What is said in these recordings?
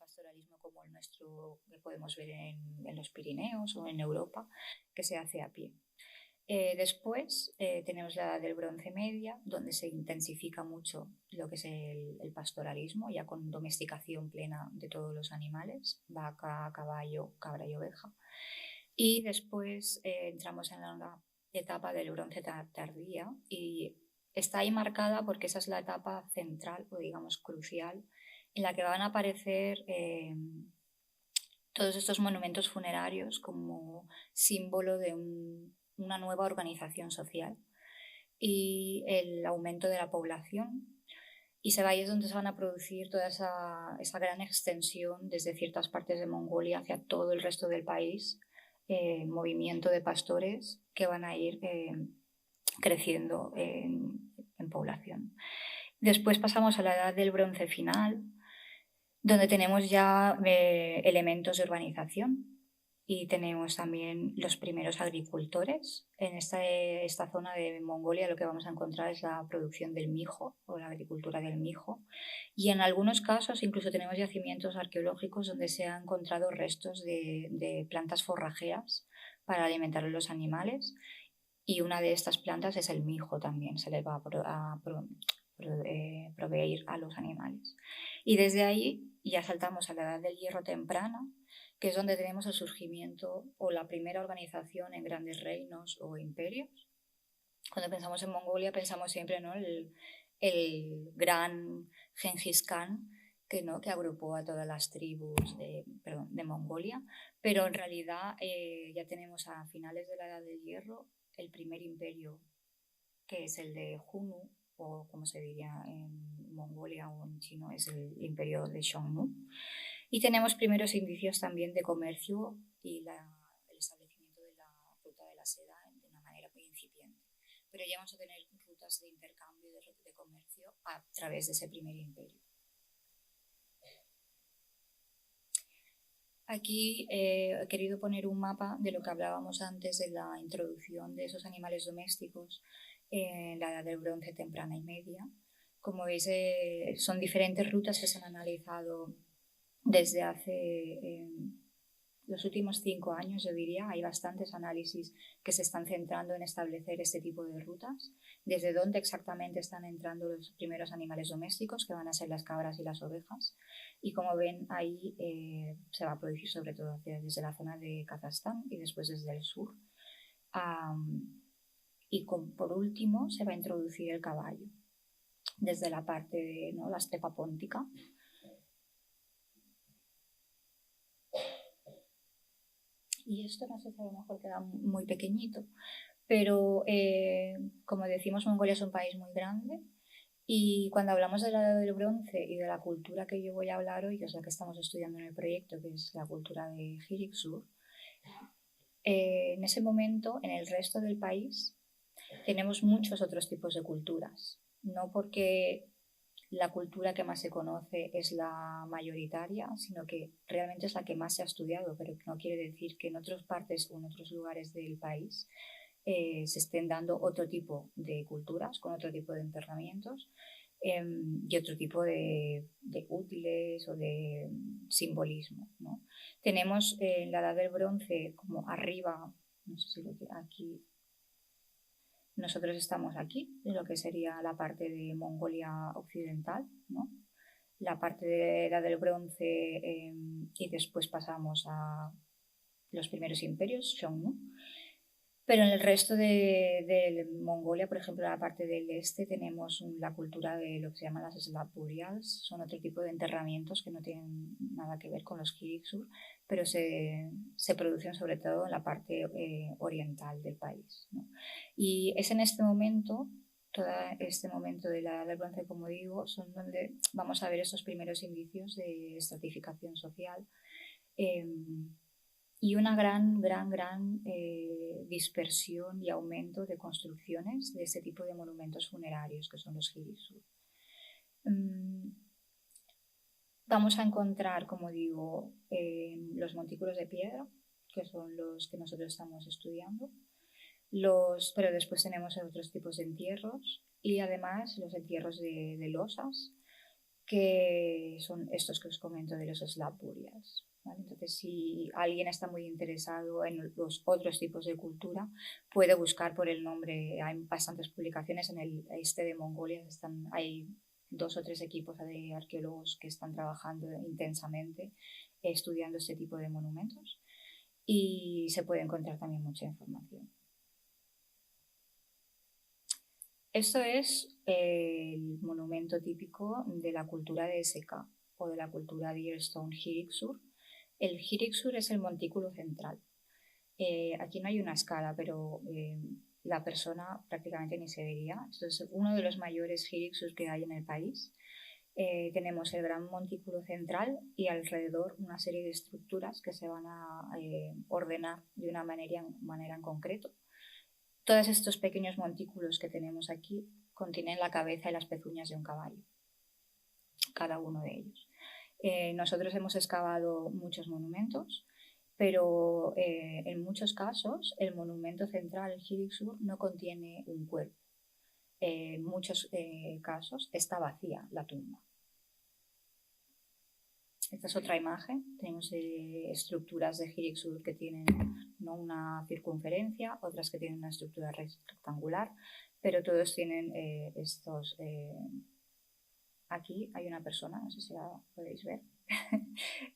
pastoralismo como el nuestro que podemos ver en los Pirineos o en Europa, que se hace a pie. Después tenemos la edad del Bronce Media, donde se intensifica mucho lo que es el pastoralismo, ya con domesticación plena de todos los animales, vaca, caballo, cabra y oveja. Y después entramos en la etapa del Bronce Tardía y está ahí marcada porque esa es la etapa central o digamos crucial en la que van a aparecer todos estos monumentos funerarios como símbolo de una nueva organización social y el aumento de la población. Y ahí es donde se van a producir toda esa gran extensión desde ciertas partes de Mongolia hacia todo el resto del país, movimiento de pastores que van a ir creciendo en población. Después pasamos a la edad del Bronce final, donde tenemos ya elementos de urbanización y tenemos también los primeros agricultores. En esta zona de Mongolia lo que vamos a encontrar es la producción del mijo o la agricultura del mijo, y en algunos casos incluso tenemos yacimientos arqueológicos donde se han encontrado restos de plantas forrajeras para alimentar a los animales, y una de estas plantas es el mijo también, se les va a proveer a los animales. Y desde ahí ya saltamos a la edad del hierro temprana, que es donde tenemos el surgimiento o la primera organización en grandes reinos o imperios. Cuando pensamos en Mongolia pensamos siempre, ¿no?, el gran Genghis Khan, que agrupó a todas las tribus de Mongolia, pero en realidad ya tenemos a finales de la Edad del Hierro el primer imperio, que es el de Hunnu, o como se diría en Mongolia o en chino, es el imperio de Xiongnu. Y tenemos primeros indicios también de comercio y el establecimiento de la ruta de la seda de una manera muy incipiente. Pero ya vamos a tener rutas de intercambio de comercio a través de ese primer imperio. Aquí he querido poner un mapa de lo que hablábamos antes de la introducción de esos animales domésticos en la edad del Bronce temprana y media. Como veis, son diferentes rutas que se han analizado desde hace los últimos 5 años, yo diría. Hay bastantes análisis que se están centrando en establecer este tipo de rutas, desde dónde exactamente están entrando los primeros animales domésticos, que van a ser las cabras y las ovejas. Y como ven, ahí se va a producir sobre todo desde la zona de Kazajstán y después desde el sur. Por último, se va a introducir el caballo desde la parte de la estepa póntica. Y esto no sé si a lo mejor queda muy pequeñito, pero como decimos, Mongolia es un país muy grande, y cuando hablamos de la edad del bronce y de la cultura que yo voy a hablar hoy, que es la que estamos estudiando en el proyecto, que es la cultura de Hiriksur, en ese momento, en el resto del país, tenemos muchos otros tipos de culturas, no porque la cultura que más se conoce es la mayoritaria, sino que realmente es la que más se ha estudiado, pero no quiere decir que en otras partes o en otros lugares del país se estén dando otro tipo de culturas, con otro tipo de enterramientos y otro tipo de útiles o de simbolismo, ¿no? Tenemos en la edad del bronce como arriba, no sé si lo que aquí, nosotros estamos aquí, de lo que sería la parte de Mongolia occidental, ¿no? La parte de la del bronce y después pasamos a los primeros imperios, Xiongnu. Pero en el resto de Mongolia, por ejemplo, en la parte del este, tenemos la cultura de lo que se llaman las Slab Burials. Son otro tipo de enterramientos que no tienen nada que ver con los Hiriksur, pero se producen sobre todo en la parte oriental del país, ¿no? Y es en este momento, todo este momento de la Edad del Bronce, como digo, son donde vamos a ver esos primeros indicios de estratificación social y una gran dispersión y aumento de construcciones de este tipo de monumentos funerarios que son los Hiriksur. Vamos a encontrar, como digo, los montículos de piedra, que son los que nosotros estamos estudiando, pero después tenemos otros tipos de entierros y además los entierros de losas, que son estos que os comento de los slab burials. ¿Vale? Entonces, si alguien está muy interesado en los otros tipos de cultura, puede buscar por el nombre. Hay bastantes publicaciones en el este de Mongolia. Hay 2 o 3 equipos de arqueólogos que están trabajando intensamente estudiando este tipo de monumentos y se puede encontrar también mucha información. Esto es el monumento típico de la cultura de SK o de la cultura de Earstone-Hirixur. El Hirixur es el montículo central. Aquí no hay una escala, pero la persona prácticamente ni se vería. Esto es uno de los mayores Hirixur que hay en el país. Tenemos el gran montículo central y alrededor una serie de estructuras que se van a ordenar de una manera en concreto. Todos estos pequeños montículos que tenemos aquí contienen la cabeza y las pezuñas de un caballo, cada uno de ellos. Nosotros hemos excavado muchos monumentos, pero en muchos casos el monumento central, el Hirixur, no contiene un cuerpo. En muchos casos está vacía la tumba. Esta es otra imagen. Tenemos estructuras de Hirixur que tienen una circunferencia, otras que tienen una estructura rectangular, pero todos tienen estos... Aquí hay una persona, no sé si la podéis ver.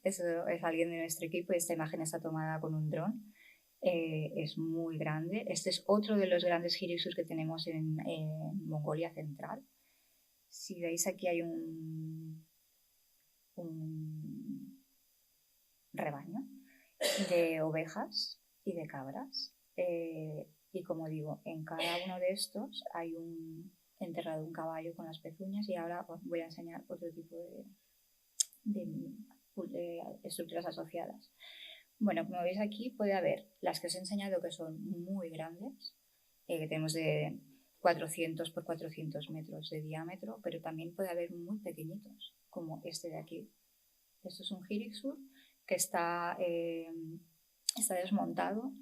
Eso es alguien de nuestro equipo y esta imagen está tomada con un dron. Es muy grande. Este es otro de los grandes Hirixur que tenemos en Mongolia Central. Si veis, aquí hay un rebaño de ovejas y de cabras. Y como digo, en cada uno de estos hay enterrado un caballo con las pezuñas y ahora os voy a enseñar otro tipo de estructuras asociadas. Bueno, como veis aquí puede haber las que os he enseñado que son muy grandes, que tenemos de 400 por 400 metros de diámetro, pero también puede haber muy pequeñitos, como este de aquí. Esto es un Hirixur que está desmontado.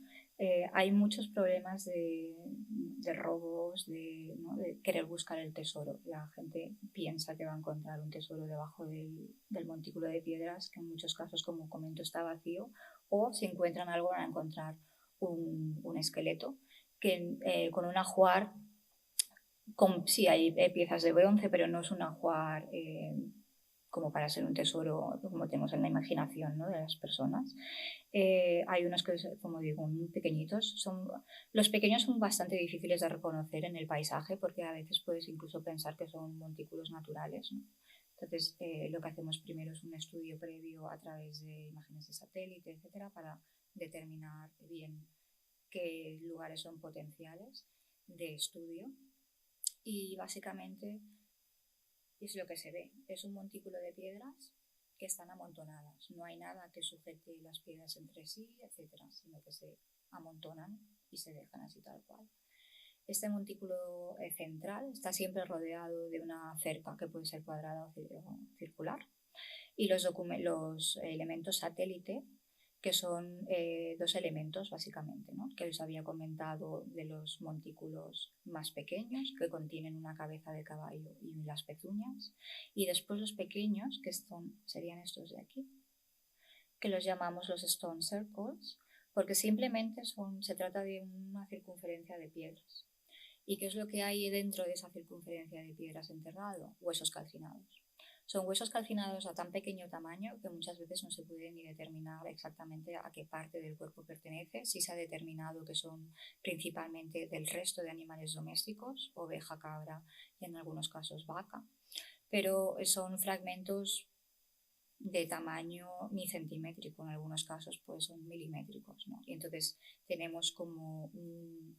Hay muchos problemas de robos, de querer buscar el tesoro. La gente piensa que va a encontrar un tesoro debajo del montículo de piedras, que en muchos casos, como comento, está vacío, o si encuentran algo van a encontrar un esqueleto que con un ajuar, sí hay piezas de bronce, pero no es un ajuar como para ser un tesoro, como tenemos en la imaginación, ¿no?, de las personas. Hay unos que, como digo, muy pequeñitos. Los pequeños son bastante difíciles de reconocer en el paisaje porque a veces puedes incluso pensar que son montículos naturales, ¿no? Entonces, lo que hacemos primero es un estudio previo a través de imágenes de satélite, etcétera, para determinar bien qué lugares son potenciales de estudio. Y básicamente es lo que se ve. Es un montículo de piedras que están amontonadas. No hay nada que sujete las piedras entre sí, etcétera, sino que se amontonan y se dejan así tal cual. Este montículo central está siempre rodeado de una cerca que puede ser cuadrada o circular. Y los elementos satélite, que son 2 elementos básicamente, ¿no?, que os había comentado de los montículos más pequeños, que contienen una cabeza de caballo y las pezuñas, y después los pequeños, que serían estos de aquí, que los llamamos los stone circles, porque simplemente se trata de una circunferencia de piedras. ¿Y qué es lo que hay dentro de esa circunferencia de piedras enterrado? Huesos calcinados. Son huesos calcinados a tan pequeño tamaño que muchas veces no se puede ni determinar exactamente a qué parte del cuerpo pertenece. Sí se ha determinado que son principalmente del resto de animales domésticos, oveja, cabra y en algunos casos vaca, pero son fragmentos de tamaño ni centimétrico, en algunos casos pues son milimétricos, ¿no? Y entonces tenemos como un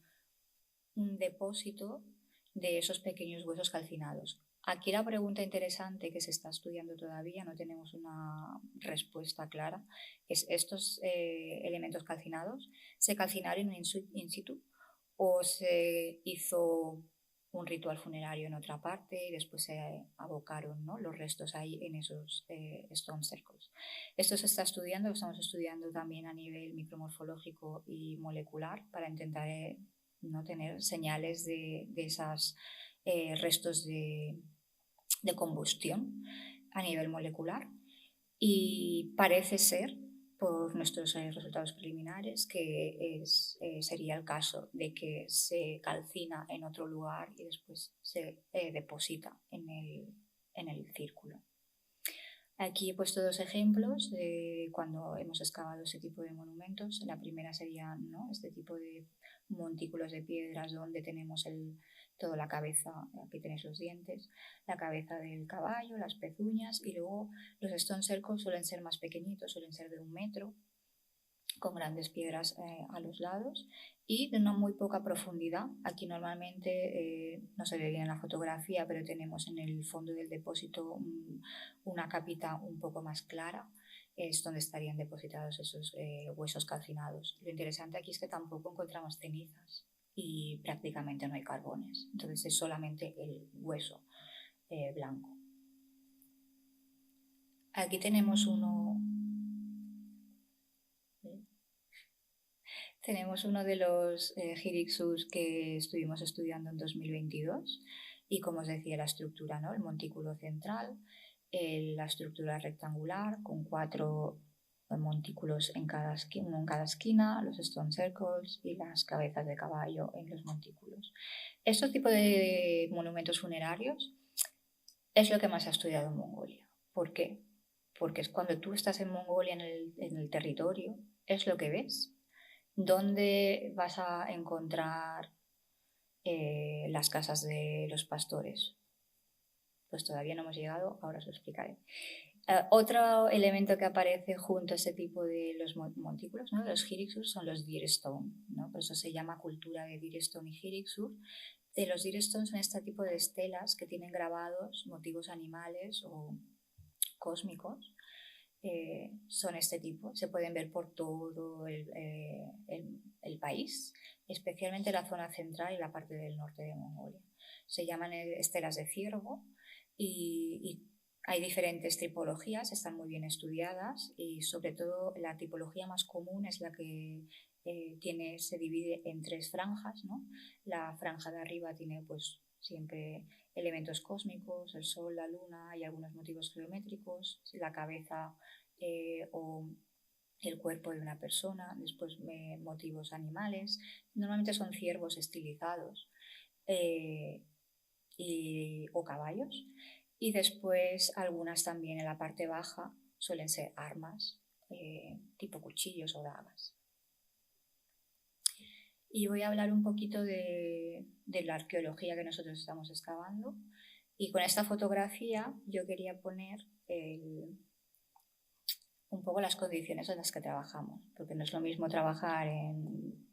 depósito de esos pequeños huesos calcinados. Aquí la pregunta interesante que se está estudiando todavía, no tenemos una respuesta clara, es estos elementos calcinados, ¿se calcinaron in situ o se hizo un ritual funerario en otra parte y después se abocaron, ¿no?, los restos ahí en esos stone circles? Esto se está estudiando, lo estamos estudiando también a nivel micromorfológico y molecular para intentar no tener señales de esos restos de combustión a nivel molecular y parece ser, por nuestros resultados preliminares, que sería el caso de que se calcina en otro lugar y después se deposita en el círculo. Aquí he puesto dos ejemplos de cuando hemos excavado ese tipo de monumentos. La primera sería, ¿no?, este tipo de montículos de piedras donde tenemos toda la cabeza, aquí tenéis los dientes, la cabeza del caballo, las pezuñas, y luego los stone circles suelen ser más pequeñitos, suelen ser de 1 metro, con grandes piedras a los lados y de una muy poca profundidad. Aquí normalmente no se ve bien en la fotografía, pero tenemos en el fondo del depósito una capita un poco más clara, es donde estarían depositados esos huesos calcinados. Lo interesante aquí es que tampoco encontramos cenizas y prácticamente no hay carbones, entonces es solamente el hueso blanco. Aquí tenemos uno de los Hirixus que estuvimos estudiando en 2022 y, como os decía, la estructura, ¿no?, el montículo central, la estructura rectangular con 4 montículos uno en cada esquina, los stone circles y las cabezas de caballo en los montículos. Este tipo de monumentos funerarios es lo que más se ha estudiado en Mongolia. ¿Por qué? Porque es cuando tú estás en Mongolia, en el territorio, es lo que ves. ¿Dónde vas a encontrar las casas de los pastores? Pues todavía no hemos llegado, ahora os lo explicaré. Otro elemento que aparece junto a ese tipo de los montículos, ¿no?, de los Hirixur, son los Deer Stone, ¿no? Por eso se llama cultura de Deer Stone y Hirixur. Los Deer Stone son este tipo de estelas que tienen grabados motivos animales o cósmicos. Son este tipo, se pueden ver por todo el país, especialmente la zona central y la parte del norte de Mongolia. Se llaman estelas de ciervo y hay diferentes tipologías, están muy bien estudiadas y sobre todo la tipología más común es la que se divide en 3 franjas, ¿no? La franja de arriba tiene pues siempre elementos cósmicos, el sol, la luna y algunos motivos geométricos, la cabeza o el cuerpo de una persona, después motivos animales, normalmente son ciervos estilizados o caballos, y después algunas también en la parte baja suelen ser armas tipo cuchillos o dagas. Y voy a hablar un poquito de la arqueología que nosotros estamos excavando. Y con esta fotografía yo quería poner un poco las condiciones en las que trabajamos, porque no es lo mismo trabajar en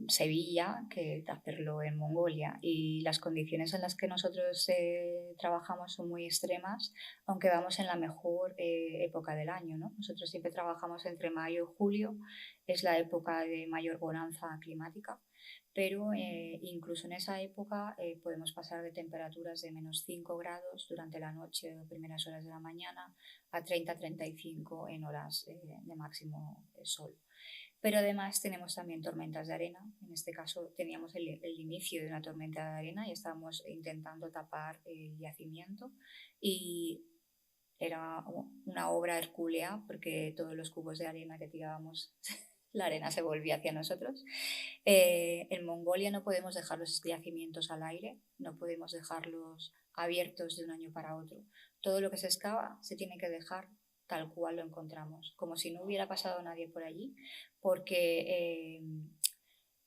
Sevilla que hacerlo en Mongolia, y las condiciones en las que nosotros trabajamos son muy extremas, aunque vamos en la mejor época del año, ¿no? Nosotros siempre trabajamos entre mayo y julio, es la época de mayor bonanza climática, pero incluso en esa época podemos pasar de temperaturas de -5 grados durante la noche o primeras horas de la mañana a 30-35 en horas de máximo sol. Pero además tenemos también tormentas de arena. En este caso teníamos el inicio de una tormenta de arena y estábamos intentando tapar el yacimiento y era una obra hercúlea porque todos los cubos de arena que tirábamos la arena se volvía hacia nosotros. En Mongolia no podemos dejar los yacimientos al aire, no podemos dejarlos abiertos de un año para otro. Todo lo que se excava se tiene que dejar tal cual lo encontramos, como si no hubiera pasado nadie por allí, porque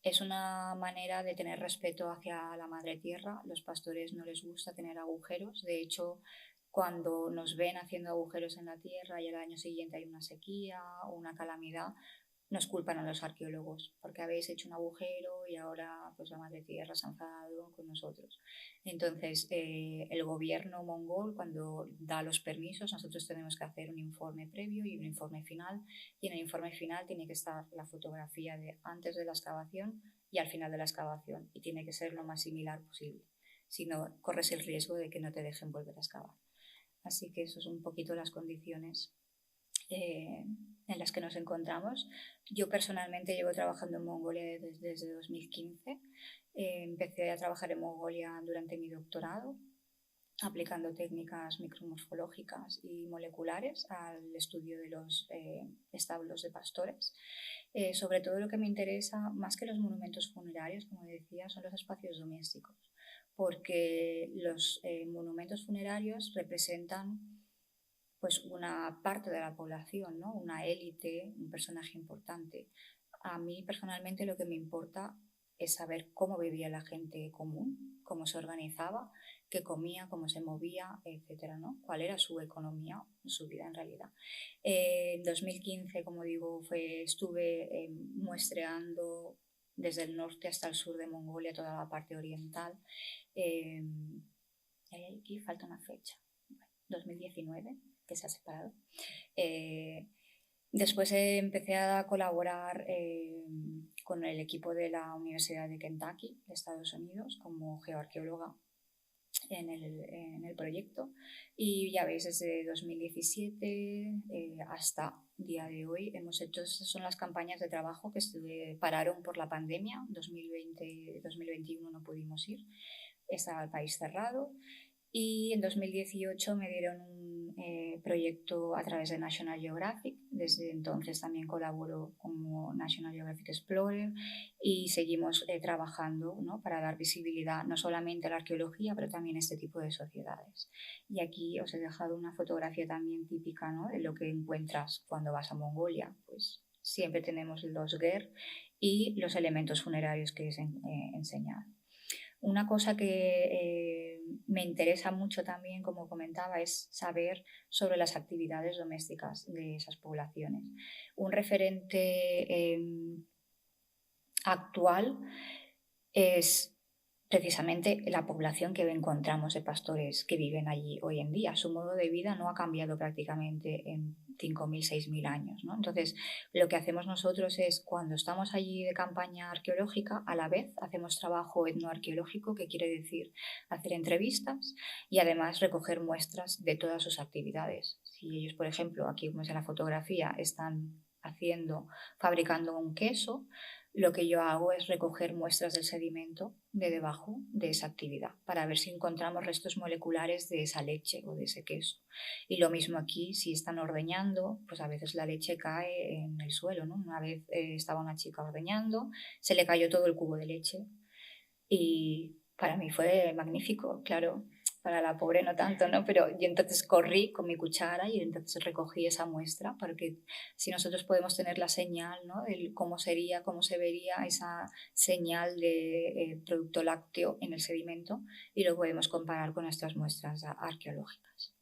es una manera de tener respeto hacia la madre tierra. Los pastores no les gusta tener agujeros, de hecho cuando nos ven haciendo agujeros en la tierra y al año siguiente hay una sequía o una calamidad, nos culpan a los arqueólogos porque habéis hecho un agujero y ahora pues la madre tierra se ha enfadado con nosotros. Entonces el gobierno mongol, cuando da los permisos, nosotros tenemos que hacer un informe previo y un informe final, y en el informe final tiene que estar la fotografía de antes de la excavación y al final de la excavación, y tiene que ser lo más similar posible, si no corres el riesgo de que no te dejen volver a excavar. Así que eso es un poquito las condiciones en las que nos encontramos. Yo personalmente llevo trabajando en Mongolia desde 2015. Empecé a trabajar en Mongolia durante mi doctorado aplicando técnicas micromorfológicas y moleculares al estudio de los establos de pastores. Sobre todo lo que me interesa, más que los monumentos funerarios, como decía, son los espacios domésticos, porque los monumentos funerarios representan pues una parte de la población, ¿no? Una élite, un personaje importante. A mí personalmente lo que me importa es saber cómo vivía la gente común, cómo se organizaba, qué comía, cómo se movía, etcétera, ¿no? Cuál era su economía, su vida en realidad. En 2015, como digo, estuve muestreando desde el norte hasta el sur de Mongolia, toda la parte oriental. Aquí falta una fecha, 2019, que se ha separado. Después empecé a colaborar con el equipo de la Universidad de Kentucky, de Estados Unidos, como geoarqueóloga en el proyecto. Y ya veis, desde 2017 hasta día de hoy hemos hecho, estas son las campañas de trabajo que pararon por la pandemia. 2020-2021 no pudimos ir, estaba el país cerrado. Y en 2018 me dieron un proyecto a través de National Geographic. Desde entonces también colaboro como National Geographic Explorer y seguimos trabajando, ¿no? Para dar visibilidad no solamente a la arqueología, pero también a este tipo de sociedades. Y aquí os he dejado una fotografía también típica, ¿no? De lo que encuentras cuando vas a Mongolia. Pues siempre tenemos los ger y los elementos funerarios que os he enseñado. Una cosa que me interesa mucho también, como comentaba, es saber sobre las actividades domésticas de esas poblaciones. Un referente actual es precisamente la población que encontramos de pastores que viven allí hoy en día. Su modo de vida no ha cambiado prácticamente en 5.000, 6.000 años, ¿no? Entonces, lo que hacemos nosotros es, cuando estamos allí de campaña arqueológica, a la vez hacemos trabajo etnoarqueológico, que quiere decir hacer entrevistas y además recoger muestras de todas sus actividades. Si ellos, por ejemplo, aquí como es en la fotografía, están fabricando un queso, lo que yo hago es recoger muestras del sedimento de debajo de esa actividad para ver si encontramos restos moleculares de esa leche o de ese queso. Y lo mismo aquí, si están ordeñando, pues a veces la leche cae en el suelo, ¿no? Una vez estaba una chica ordeñando, se le cayó todo el cubo de leche y para mí fue magnífico, claro. Para la pobre no tanto, ¿no? Pero yo entonces corrí con mi cuchara y entonces recogí esa muestra, porque si nosotros podemos tener la señal, ¿no? De cómo se vería esa señal de producto lácteo en el sedimento, y lo podemos comparar con nuestras muestras arqueológicas.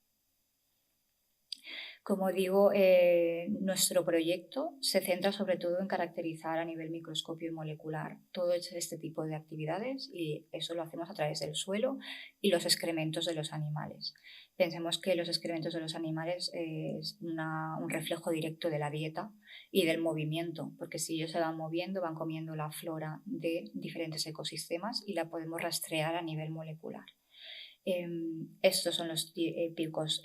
Como digo, nuestro proyecto se centra sobre todo en caracterizar a nivel microscopio y molecular todo este tipo de actividades, y eso lo hacemos a través del suelo y los excrementos de los animales. Pensemos que los excrementos de los animales es un reflejo directo de la dieta y del movimiento, porque si ellos se van moviendo, van comiendo la flora de diferentes ecosistemas y la podemos rastrear a nivel molecular. Estos son los típicos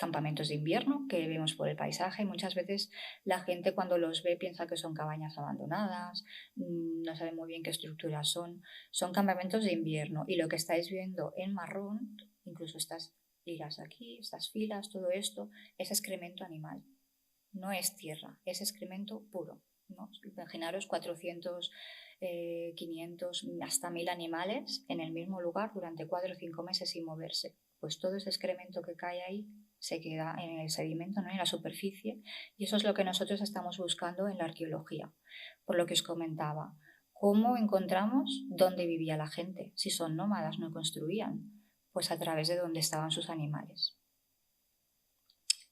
campamentos de invierno que vemos por el paisaje. Muchas veces la gente, cuando los ve, piensa que son cabañas abandonadas, no sabe muy bien qué estructuras son. Son campamentos de invierno, y lo que estáis viendo en marrón, incluso estas hilas aquí, estas filas, todo esto, es excremento animal. No es tierra, es excremento puro, ¿no? Imaginaros 400, 500, hasta 1.000 animales en el mismo lugar durante 4 o 5 meses sin moverse. Pues todo ese excremento que cae ahí se queda en el sedimento, ¿no? En la superficie, y eso es lo que nosotros estamos buscando en la arqueología. Por lo que os comentaba, ¿cómo encontramos dónde vivía la gente? Si son nómadas, no construían, pues a través de dónde estaban sus animales.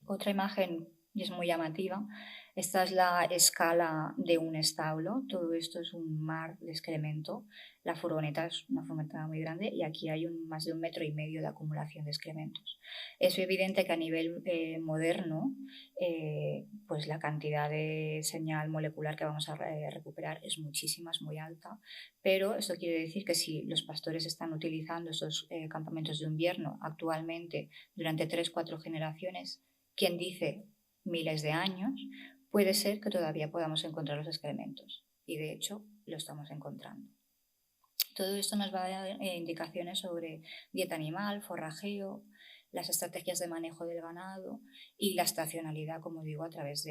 Otra imagen, y es muy llamativa, esta es la escala de un establo. Todo esto es un mar de excremento. La furgoneta es una furgoneta muy grande y aquí hay más de 1,5 metros de acumulación de excrementos. Es evidente que a nivel moderno, pues la cantidad de señal molecular que vamos a recuperar es muchísima, es muy alta, pero esto quiere decir que si los pastores están utilizando estos campamentos de invierno actualmente durante 3-4 generaciones, quien dice miles de años, puede ser que todavía podamos encontrar los excrementos, y de hecho lo estamos encontrando. Todo esto nos va a dar indicaciones sobre dieta animal, forrajeo, las estrategias de manejo del ganado y la estacionalidad, como digo, a través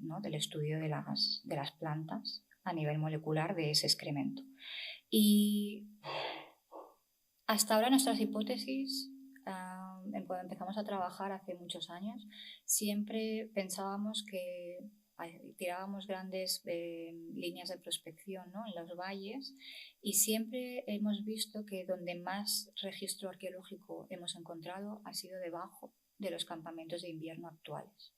¿no? del estudio de las plantas a nivel molecular de ese excremento. Y hasta ahora nuestras hipótesis, cuando empezamos a trabajar hace muchos años, siempre pensábamos que tirábamos grandes líneas de prospección, ¿no? En los valles, y siempre hemos visto que donde más registro arqueológico hemos encontrado ha sido debajo de los campamentos de invierno actuales.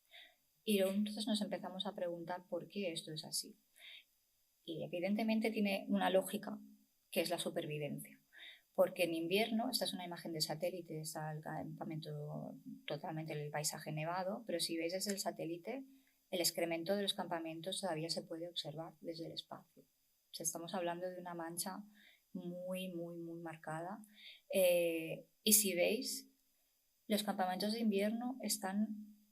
Y entonces nos empezamos a preguntar por qué esto es así. Y evidentemente tiene una lógica, que es la supervivencia. Porque en invierno, esta es una imagen de satélite, está el campamento totalmente en el paisaje nevado, pero si veis desde el satélite, el excremento de los campamentos todavía se puede observar desde el espacio. O sea, estamos hablando de una mancha muy, muy, muy marcada. Y si veis, los campamentos de invierno están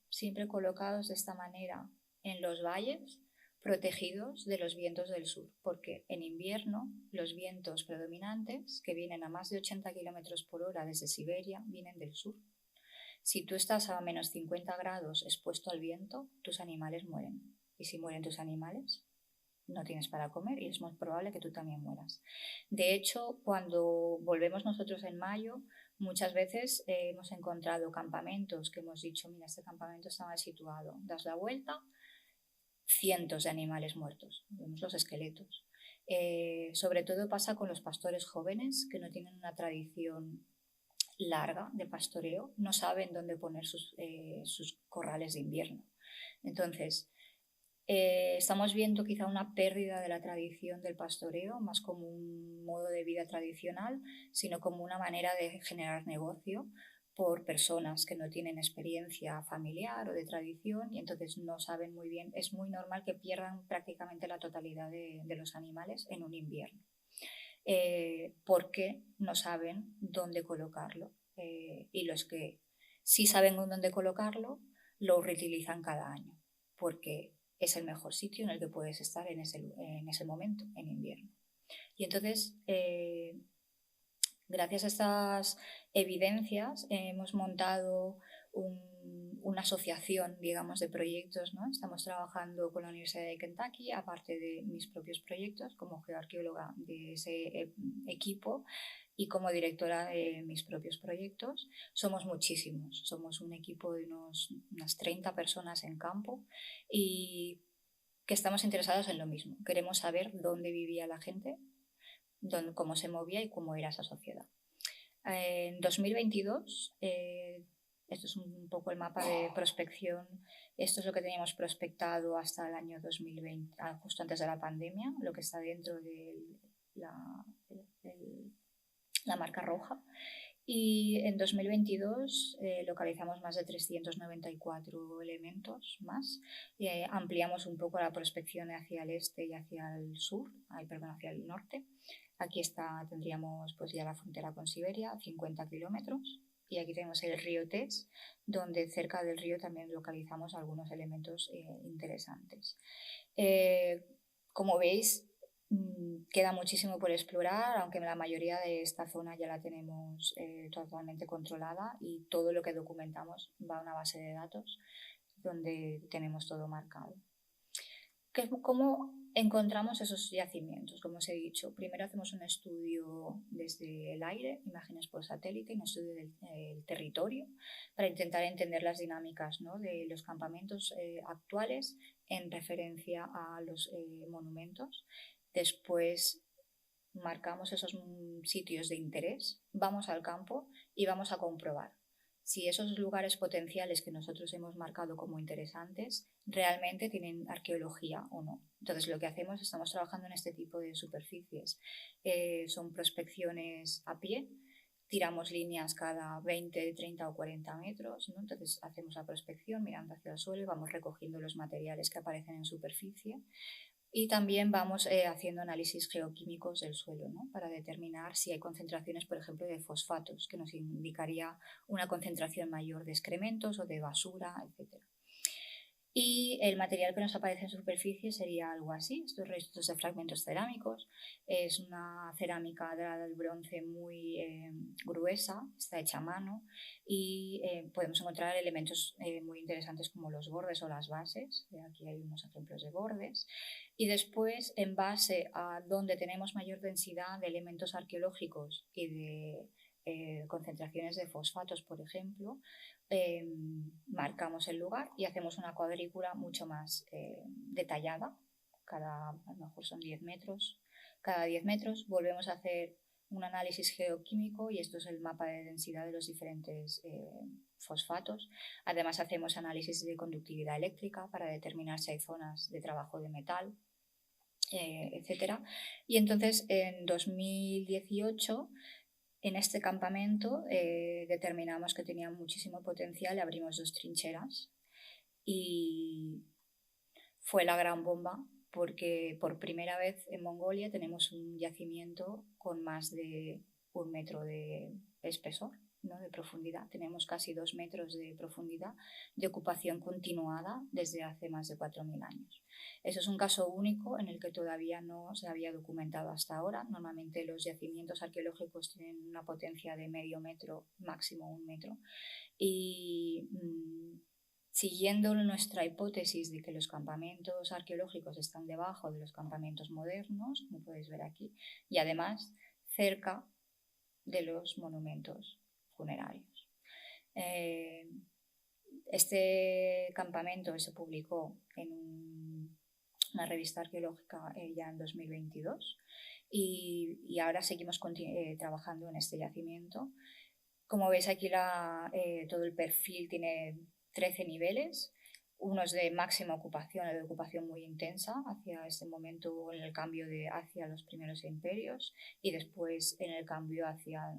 siempre colocados de esta manera en los valles, protegidos de los vientos del sur, porque en invierno los vientos predominantes, que vienen a más de 80 km por hora desde Siberia, vienen del sur. Si tú estás a menos 50 grados expuesto al viento, tus animales mueren. Y si mueren tus animales, no tienes para comer y es muy probable que tú también mueras. De hecho, cuando volvemos nosotros en mayo, muchas veces hemos encontrado campamentos que hemos dicho, mira, este campamento está mal situado, das la vuelta, cientos de animales muertos, vemos los esqueletos. Sobre todo pasa con los pastores jóvenes que no tienen una tradición larga de pastoreo, no saben dónde poner sus corrales de invierno. Entonces, estamos viendo quizá una pérdida de la tradición del pastoreo, más como un modo de vida tradicional, sino como una manera de generar negocio por personas que no tienen experiencia familiar o de tradición y entonces no saben muy bien. Es muy normal que pierdan prácticamente la totalidad de los animales en un invierno, porque no saben dónde colocarlo. Y los que sí saben dónde colocarlo, lo reutilizan cada año, porque es el mejor sitio en el que puedes estar en ese momento, en invierno. Y entonces, gracias a estas evidencias, hemos montado una asociación, digamos, de proyectos, ¿no? Estamos trabajando con la Universidad de Kentucky, aparte de mis propios proyectos, como geoarqueóloga de ese equipo y como directora de mis propios proyectos. Somos muchísimos, somos un equipo de unas 30 personas en campo y que estamos interesados en lo mismo. Queremos saber dónde vivía la gente, cómo se movía y cómo era esa sociedad. En 2022, esto es un poco el mapa de prospección, esto es lo que teníamos prospectado hasta el año 2020, justo antes de la pandemia, lo que está dentro de la marca roja. Y en 2022 localizamos más de 394 elementos más. Ampliamos un poco la prospección hacia el este y hacia el sur, hacia el norte. Aquí tendríamos pues ya la frontera con Siberia, 50 kilómetros. Y aquí tenemos el río Tes, donde cerca del río también localizamos algunos elementos interesantes. Como veis, queda muchísimo por explorar, aunque la mayoría de esta zona ya la tenemos totalmente controlada y todo lo que documentamos va a una base de datos donde tenemos todo marcado. ¿Cómo encontramos esos yacimientos? Como os he dicho, primero hacemos un estudio desde el aire, imágenes por satélite, un estudio del territorio para intentar entender las dinámicas, ¿no?, de los campamentos actuales en referencia a los monumentos. Después marcamos esos sitios de interés, vamos al campo y vamos a comprobar si esos lugares potenciales que nosotros hemos marcado como interesantes realmente tienen arqueología o no. Entonces lo que hacemos, estamos trabajando en este tipo de superficies. Son prospecciones a pie, tiramos líneas cada 20, 30 o 40 metros, ¿no? Entonces hacemos la prospección mirando hacia el suelo y vamos recogiendo los materiales que aparecen en superficie. Y también vamos haciendo análisis geoquímicos del suelo, ¿no?, para determinar si hay concentraciones, por ejemplo, de fosfatos, que nos indicaría una concentración mayor de excrementos o de basura, etc. Y el material que nos aparece en superficie sería algo así, estos restos de fragmentos cerámicos. Es una cerámica de la del bronce muy gruesa, está hecha a mano y podemos encontrar elementos muy interesantes como los bordes o las bases. Aquí hay unos ejemplos de bordes. Y después, en base a donde tenemos mayor densidad de elementos arqueológicos y de concentraciones de fosfatos, por ejemplo, marcamos el lugar y hacemos una cuadrícula mucho más detallada. A lo mejor son 10 metros. Cada 10 metros volvemos a hacer un análisis geoquímico y esto es el mapa de densidad de los diferentes fosfatos. Además hacemos análisis de conductividad eléctrica para determinar si hay zonas de trabajo de metal, etc. Y entonces en 2018 en este campamento determinamos que tenía muchísimo potencial y abrimos 2 trincheras y fue la gran bomba porque por primera vez en Mongolia tenemos un yacimiento con más de 1 metro de espesor, ¿no?, de profundidad. Tenemos casi 2 metros de profundidad de ocupación continuada desde hace más de 4.000 años. Eso es un caso único en el que todavía no se había documentado hasta ahora. Normalmente los yacimientos arqueológicos tienen una potencia de medio metro, máximo 1 metro. Y siguiendo nuestra hipótesis de que los campamentos arqueológicos están debajo de los campamentos modernos, como podéis ver aquí, y además cerca de los monumentos funerarios. Este campamento se publicó en una revista arqueológica ya en 2022 y ahora seguimos trabajando en este yacimiento. Como veis aquí todo el perfil tiene 13 niveles, unos de máxima ocupación o de ocupación muy intensa hacia este momento en el cambio hacia los primeros imperios y después en el cambio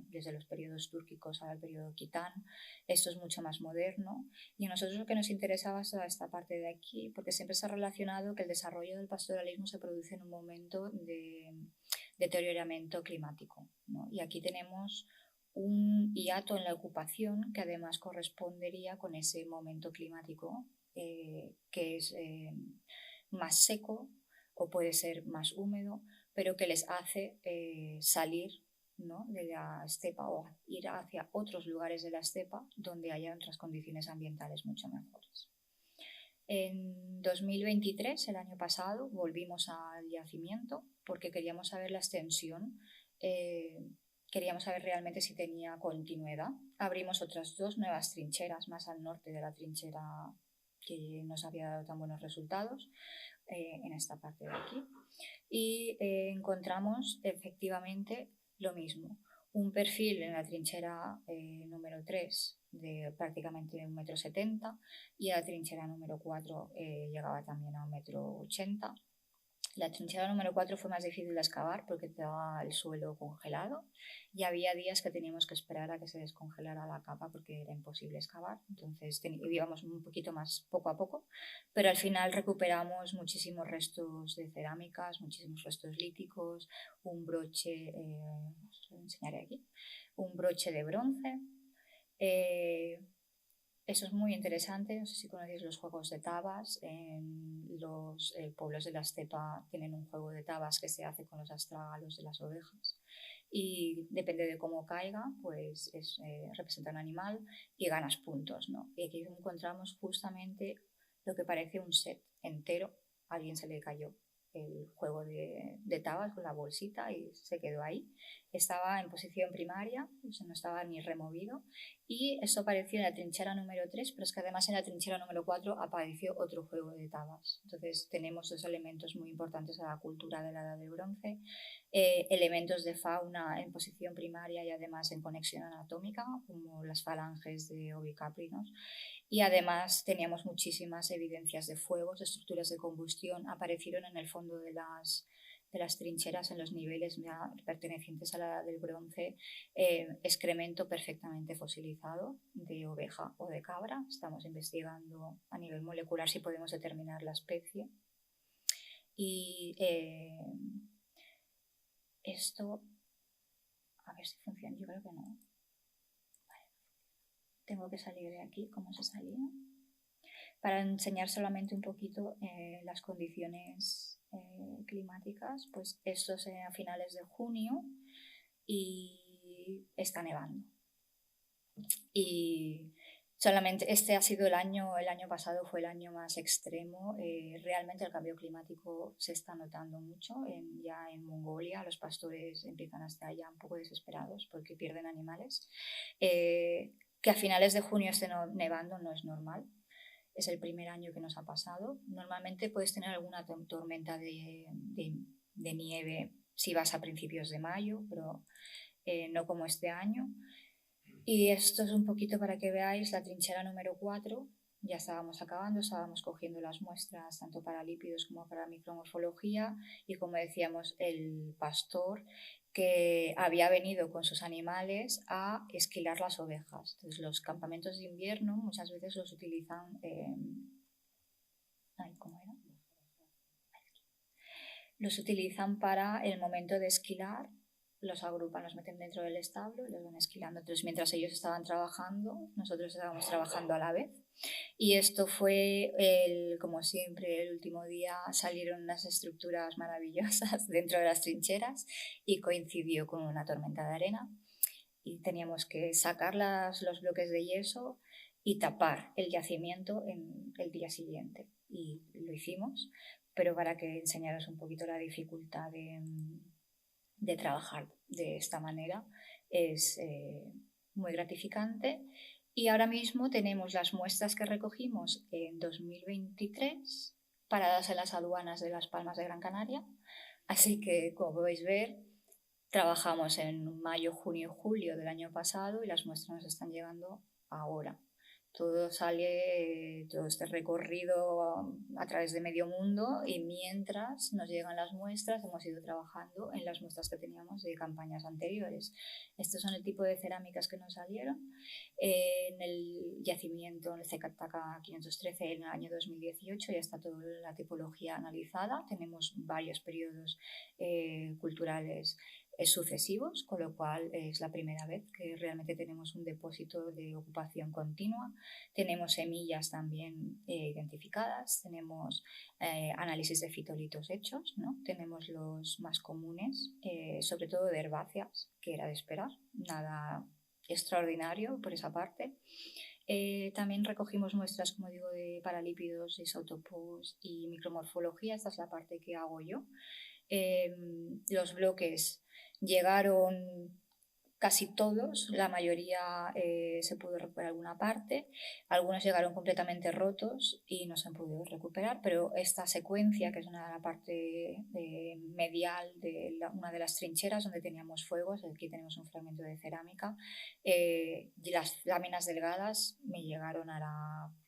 desde los periodos túrquicos al periodo quitán. Esto es mucho más moderno y a nosotros lo que nos interesaba es esta parte de aquí porque siempre se ha relacionado que el desarrollo del pastoralismo se produce en un momento de deterioramiento climático, ¿no? Y aquí tenemos un hiato en la ocupación que además correspondería con ese momento climático que es más seco o puede ser más húmedo, pero que les hace salir, ¿no?, de la estepa o ir hacia otros lugares de la estepa donde haya otras condiciones ambientales mucho mejores. En 2023, el año pasado, volvimos al yacimiento porque queríamos saber la extensión. Queríamos saber realmente si tenía continuidad. Abrimos otras 2 nuevas trincheras más al norte de la trinchera que nos había dado tan buenos resultados, en esta parte de aquí. Y encontramos efectivamente lo mismo. Un perfil en la trinchera número 3 de prácticamente 1,70 m y a la trinchera número 4 llegaba también a 1,80 m. La trinchera número 4 fue más difícil de excavar porque estaba el suelo congelado y había días que teníamos que esperar a que se descongelara la capa porque era imposible excavar. Entonces íbamos un poquito más poco a poco, pero al final recuperamos muchísimos restos de cerámicas, muchísimos restos líticos, un broche, os lo enseñaré aquí, un broche de bronce. Eso es muy interesante. No sé si conocéis los juegos de tabas. En los pueblos de la estepa tienen un juego de tabas que se hace con los astrágalos de las ovejas y depende de cómo caiga, pues representa un animal y ganas puntos, ¿no? Y aquí encontramos justamente lo que parece un set entero. A alguien se le cayó el juego de tabas con la bolsita y se quedó ahí. Estaba en posición primaria, o sea, no estaba ni removido y eso apareció en la trinchera número 3, pero es que además en la trinchera número 4 apareció otro juego de tabas. Entonces tenemos 2 elementos muy importantes a la cultura de la Edad del Bronce, elementos de fauna en posición primaria y además en conexión anatómica, como las falanges de ovicaprinos. Y además teníamos muchísimas evidencias de fuegos, de estructuras de combustión, aparecieron en el fondo de las trincheras en los niveles ya pertenecientes a la Edad del Bronce, excremento perfectamente fosilizado de oveja o de cabra. Estamos investigando a nivel molecular si podemos determinar la especie. Y esto, a ver si funciona, yo creo que no. Vale. Tengo que salir de aquí, ¿cómo se salía? Para enseñar solamente un poquito las condiciones climáticas, pues esto es a finales de junio y está nevando. Y solamente este ha sido el año pasado fue el año más extremo. Realmente el cambio climático se está notando mucho. Ya en Mongolia los pastores empiezan a estar ya un poco desesperados porque pierden animales. Que a finales de junio esté nevando no es normal. Es el primer año que nos ha pasado. Normalmente puedes tener alguna tormenta de nieve si vas a principios de mayo, pero no como este año. Y esto es un poquito para que veáis la trinchera número 4. Ya estábamos acabando, estábamos cogiendo las muestras tanto para lípidos como para micromorfología y, como decíamos, el pastor que había venido con sus animales a esquilar las ovejas. Entonces, los campamentos de invierno muchas veces los utilizan... ¿cómo era? Los utilizan para el momento de esquilar. Los agrupan, los meten dentro del establo y los van esquilando. Entonces, mientras ellos estaban trabajando, nosotros estábamos trabajando a la vez. Y esto fue, como siempre, el último día salieron unas estructuras maravillosas dentro de las trincheras y coincidió con una tormenta de arena. Y teníamos que sacar los bloques de yeso y tapar el yacimiento en el día siguiente. Y lo hicimos, pero para que enseñaros un poquito la dificultad de trabajar de esta manera. Es muy gratificante. Y ahora mismo tenemos las muestras que recogimos en 2023 paradas en las aduanas de Las Palmas de Gran Canaria. Así que, como podéis ver, trabajamos en mayo, junio y julio del año pasado y las muestras nos están llegando ahora. Todo este recorrido a través de medio mundo, y mientras nos llegan las muestras hemos ido trabajando en las muestras que teníamos de campañas anteriores. Estos son el tipo de cerámicas que nos salieron en el yacimiento, en el Cecataca 513 en el año 2018. Ya está toda la tipología analizada. Tenemos varios periodos culturales sucesivos, con lo cual es la primera vez que realmente tenemos un depósito de ocupación continua. Tenemos semillas también identificadas, tenemos análisis de fitolitos hechos, ¿no? Tenemos los más comunes, sobre todo de herbáceas, que era de esperar, nada extraordinario por esa parte. También recogimos muestras, como digo, de paralípidos, isótopos y micromorfología. Esta es la parte que hago yo. Los bloques llegaron casi todos, la mayoría se pudo recuperar alguna parte, algunos llegaron completamente rotos y no se han podido recuperar, pero esta secuencia, que es la parte medial de una de las trincheras donde teníamos fuegos, aquí tenemos un fragmento de cerámica, y las láminas delgadas me llegaron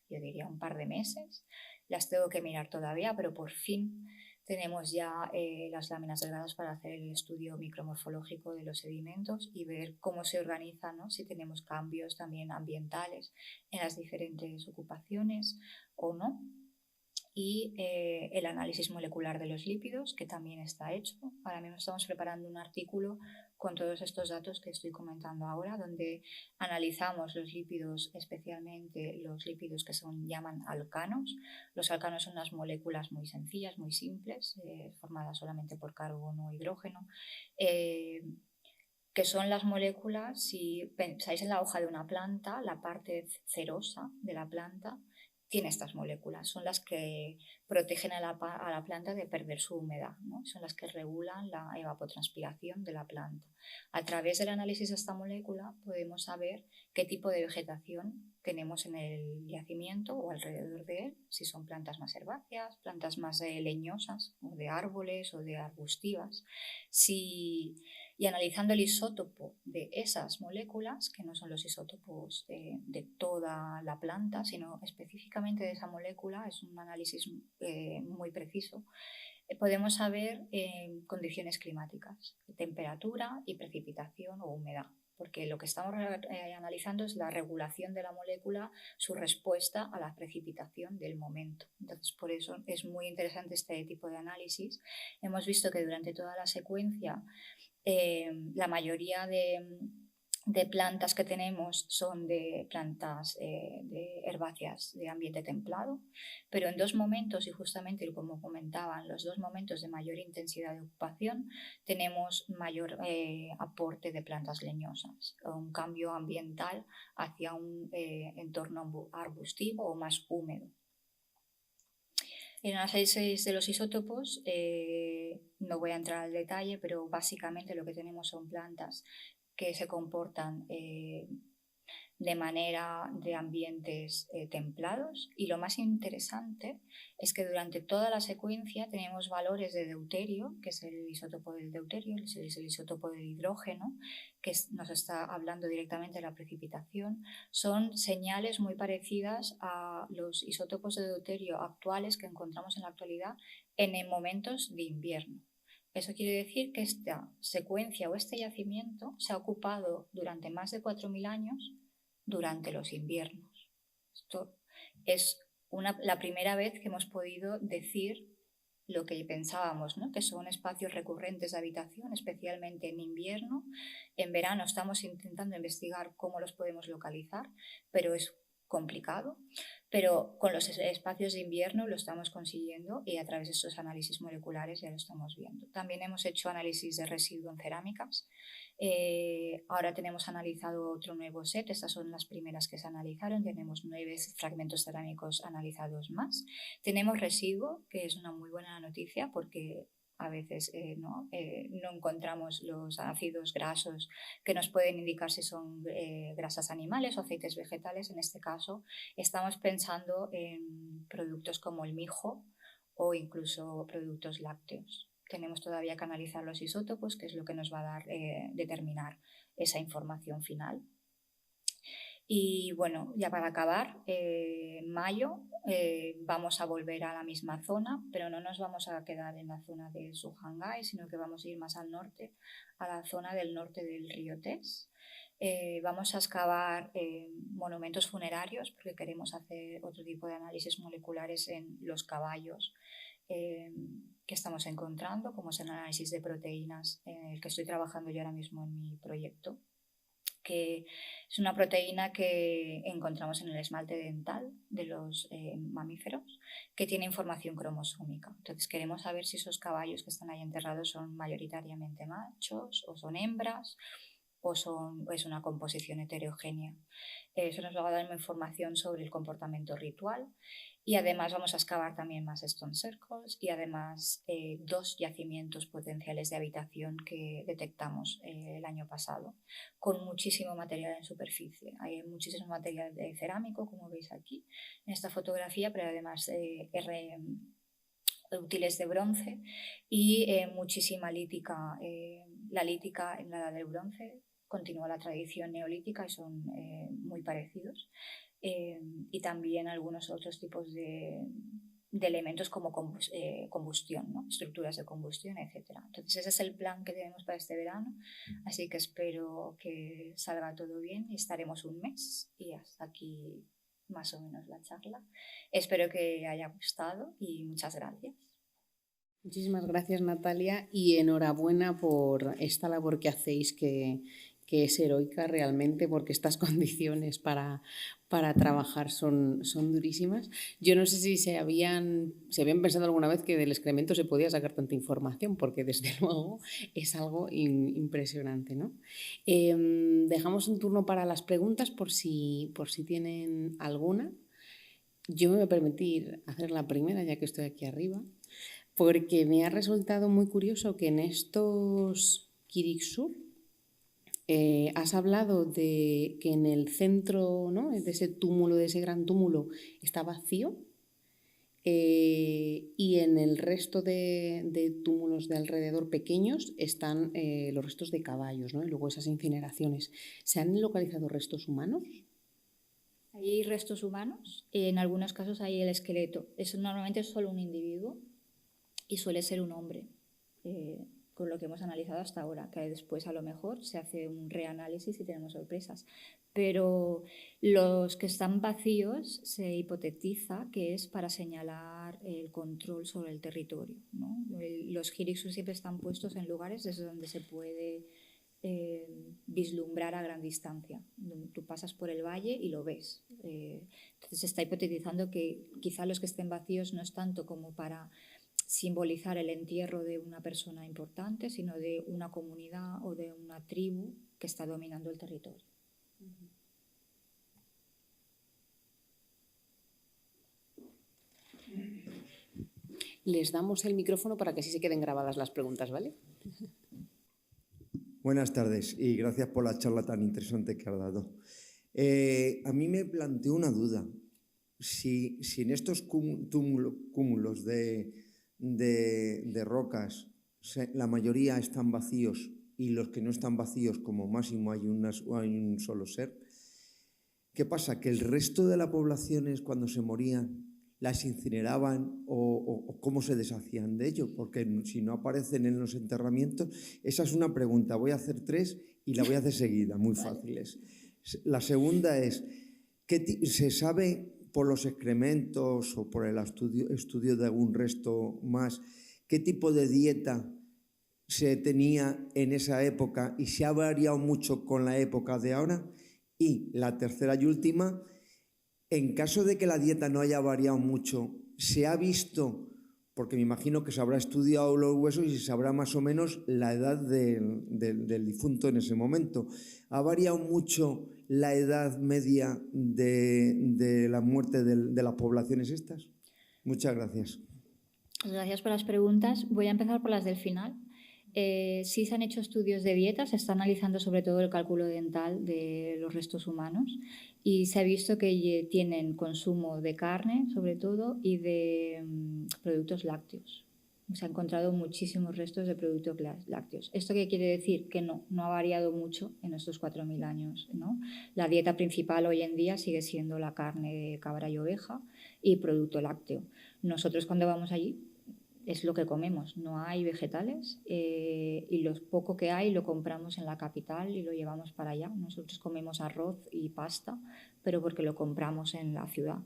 yo diría, un par de meses. Las tengo que mirar todavía, pero por fin tenemos ya las láminas delgadas para hacer el estudio micromorfológico de los sedimentos y ver cómo se organizan, ¿no? Si tenemos cambios también ambientales en las diferentes ocupaciones o no. Y el análisis molecular de los lípidos, que también está hecho. Ahora mismo estamos preparando un artículo con todos estos datos que estoy comentando ahora, donde analizamos los lípidos, especialmente los lípidos que se llaman alcanos. Los alcanos son unas moléculas muy sencillas, muy simples, formadas solamente por carbono e hidrógeno, que son las moléculas, si pensáis en la hoja de una planta, la parte cerosa de la planta tiene estas moléculas, son las que protegen a la planta de perder su humedad, ¿no? Son las que regulan la evapotranspiración de la planta. A través del análisis de esta molécula podemos saber qué tipo de vegetación tenemos en el yacimiento o alrededor de él, si son plantas más herbáceas, plantas más leñosas, o de árboles o de arbustivas. Y analizando el isótopo de esas moléculas, que no son los isótopos de toda la planta, sino específicamente de esa molécula, es un análisis muy preciso, podemos saber condiciones climáticas, temperatura y precipitación o humedad, porque lo que estamos analizando es la regulación de la molécula, su respuesta a la precipitación del momento. Entonces, por eso es muy interesante este tipo de análisis. Hemos visto que durante toda la secuencia la mayoría de de plantas que tenemos son de plantas de herbáceas de ambiente templado, pero en 2 momentos, y justamente como comentaban, los 2 momentos de mayor intensidad de ocupación, tenemos mayor aporte de plantas leñosas, un cambio ambiental hacia un entorno arbustivo o más húmedo. En el análisis de los isótopos, no voy a entrar al detalle, pero básicamente lo que tenemos son plantas que se comportan de manera de ambientes templados, y lo más interesante es que durante toda la secuencia tenemos valores de deuterio, que es el isótopo del deuterio, es el isótopo del hidrógeno, que nos está hablando directamente de la precipitación. Son señales muy parecidas a los isótopos de deuterio actuales que encontramos en la actualidad en momentos de invierno. Eso quiere decir que esta secuencia o este yacimiento se ha ocupado durante más de 4.000 años durante los inviernos. Esto es la primera vez que hemos podido decir lo que pensábamos, ¿no? Que son espacios recurrentes de habitación, especialmente en invierno. En verano estamos intentando investigar cómo los podemos localizar, pero es complicado. Pero con los espacios de invierno lo estamos consiguiendo, y a través de estos análisis moleculares ya lo estamos viendo. También hemos hecho análisis de residuo en cerámicas. Ahora tenemos analizado otro nuevo set, estas son las primeras que se analizaron, tenemos 9 fragmentos cerámicos analizados más. Tenemos residuo, que es una muy buena noticia porque a veces no encontramos los ácidos grasos que nos pueden indicar si son grasas animales o aceites vegetales. En este caso estamos pensando en productos como el mijo o incluso productos lácteos. Tenemos todavía que analizar los isótopos, que es lo que nos va a dar determinar esa información final. Y bueno, ya para acabar, en mayo vamos a volver a la misma zona, pero no nos vamos a quedar en la zona de Sujangay, sino que vamos a ir más al norte, a la zona del norte del río Tes. Vamos a excavar monumentos funerarios porque queremos hacer otro tipo de análisis moleculares en los caballos que estamos encontrando, como es el análisis de proteínas en el que estoy trabajando yo ahora mismo en mi proyecto, que es una proteína que encontramos en el esmalte dental de los mamíferos, que tiene información cromosómica. Entonces queremos saber si esos caballos que están ahí enterrados son mayoritariamente machos o son hembras o es una composición heterogénea. Eso nos va a dar información sobre el comportamiento ritual, y además vamos a excavar también más stone circles y además 2 yacimientos potenciales de habitación que detectamos el año pasado, con muchísimo material en superficie. Hay muchísimo material de cerámico, como veis aquí en esta fotografía, pero además útiles de bronce y muchísima lítica. La lítica en la edad del bronce continúa la tradición neolítica y son muy parecidos. Y también algunos otros tipos de elementos como combustión, ¿no? Estructuras de combustión, etc. Entonces ese es el plan que tenemos para este verano, así que espero que salga todo bien y estaremos un mes, y hasta aquí más o menos la charla. Espero que haya gustado y muchas gracias. Muchísimas gracias, Natalia, y enhorabuena por esta labor que hacéis, que es heroica realmente, porque estas condiciones para trabajar son durísimas. Yo no sé si se habían pensado alguna vez que del excremento se podía sacar tanta información, porque desde luego es algo impresionante, ¿no? Dejamos un turno para las preguntas por si tienen alguna. Yo me voy a permitir hacer la primera, ya que estoy aquí arriba, porque me ha resultado muy curioso que en estos Kirixu has hablado de que en el centro, ¿no?, de ese túmulo, de ese gran túmulo, está vacío, y en el resto de túmulos de alrededor pequeños están los restos de caballos, ¿no?, y luego esas incineraciones. ¿Se han localizado restos humanos? Hay restos humanos, en algunos casos hay el esqueleto. Eso normalmente es solo un individuo y suele ser un hombre, con lo que hemos analizado hasta ahora, que después a lo mejor se hace un reanálisis y tenemos sorpresas. Pero los que están vacíos se hipotetiza que es para señalar el control sobre el territorio, ¿no? Los Kirixus siempre están puestos en lugares desde donde se puede vislumbrar a gran distancia. Tú pasas por el valle y lo ves. Entonces se está hipotetizando que quizá los que estén vacíos no es tanto como para simbolizar el entierro de una persona importante, sino de una comunidad o de una tribu que está dominando el territorio. Les damos el micrófono para que así se queden grabadas las preguntas, ¿vale? Buenas tardes y gracias por la charla tan interesante que has dado. A mí me planteó una duda. Si en estos cúmulos de rocas la mayoría están vacíos y los que no están vacíos como máximo hay un solo ser, ¿qué pasa? ¿Que el resto de la población cuando se morían las incineraban o cómo se deshacían de ello? Porque si no aparecen en los enterramientos, esa es una pregunta. Voy a hacer 3 y la voy a hacer seguida, muy fáciles. La segunda es, ¿se sabe por los excrementos o por el estudio de algún resto más qué tipo de dieta se tenía en esa época y se ha variado mucho con la época de ahora? Y la tercera y última, en caso de que la dieta no haya variado mucho, ¿se ha visto, porque me imagino que se habrá estudiado los huesos y se sabrá más o menos la edad del difunto en ese momento? ¿Ha variado mucho la edad media de la muerte de las poblaciones estas? Muchas gracias. Gracias por las preguntas. Voy a empezar por las del final. Sí se han hecho estudios de dieta, se está analizando sobre todo el cálculo dental de los restos humanos y se ha visto que tienen consumo de carne, sobre todo, y de productos lácteos. Se han encontrado muchísimos restos de productos lácteos. ¿Esto qué quiere decir? Que no ha variado mucho en estos 4.000 años, ¿no? La dieta principal hoy en día sigue siendo la carne de cabra y oveja y producto lácteo. Nosotros cuando vamos allí es lo que comemos, no hay vegetales y lo poco que hay lo compramos en la capital y lo llevamos para allá. Nosotros comemos arroz y pasta, pero porque lo compramos en la ciudad.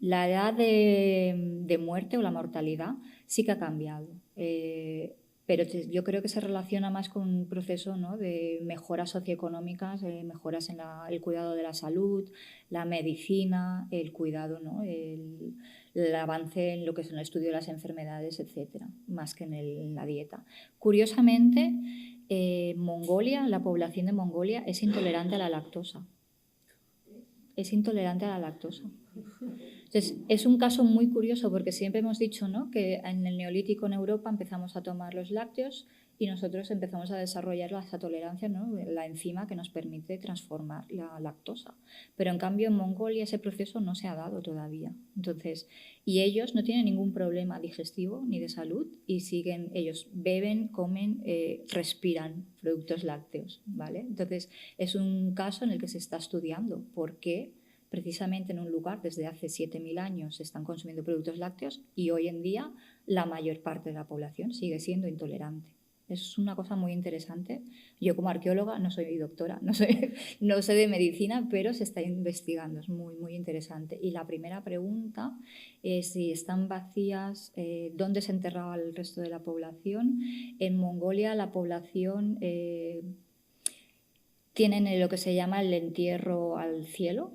La edad de muerte o la mortalidad sí que ha cambiado, pero yo creo que se relaciona más con un proceso, ¿no?, de mejoras socioeconómicas, mejoras en el cuidado de la salud, la medicina, el cuidado, ¿no?, el avance en lo que es el estudio de las enfermedades, etcétera, más que en la dieta. Curiosamente, Mongolia, la población de Mongolia es intolerante a la lactosa. Es intolerante a la lactosa. Entonces, es un caso muy curioso porque siempre hemos dicho, ¿no?, que en el Neolítico en Europa empezamos a tomar los lácteos y nosotros empezamos a desarrollar esa tolerancia, ¿no?, la enzima que nos permite transformar la lactosa. Pero en cambio en Mongolia ese proceso no se ha dado todavía. Entonces, y ellos no tienen ningún problema digestivo ni de salud y ellos beben, comen, respiran productos lácteos, ¿vale? Entonces, es un caso en el que se está estudiando por qué precisamente en un lugar desde hace 7.000 años se están consumiendo productos lácteos y hoy en día la mayor parte de la población sigue siendo intolerante. Es una cosa muy interesante. Yo como arqueóloga no soy doctora, no sé de medicina, pero se está investigando, es muy, muy interesante. Y la primera pregunta es si están vacías, ¿dónde se enterraba el resto de la población? En Mongolia la población tienen lo que se llama el entierro al cielo.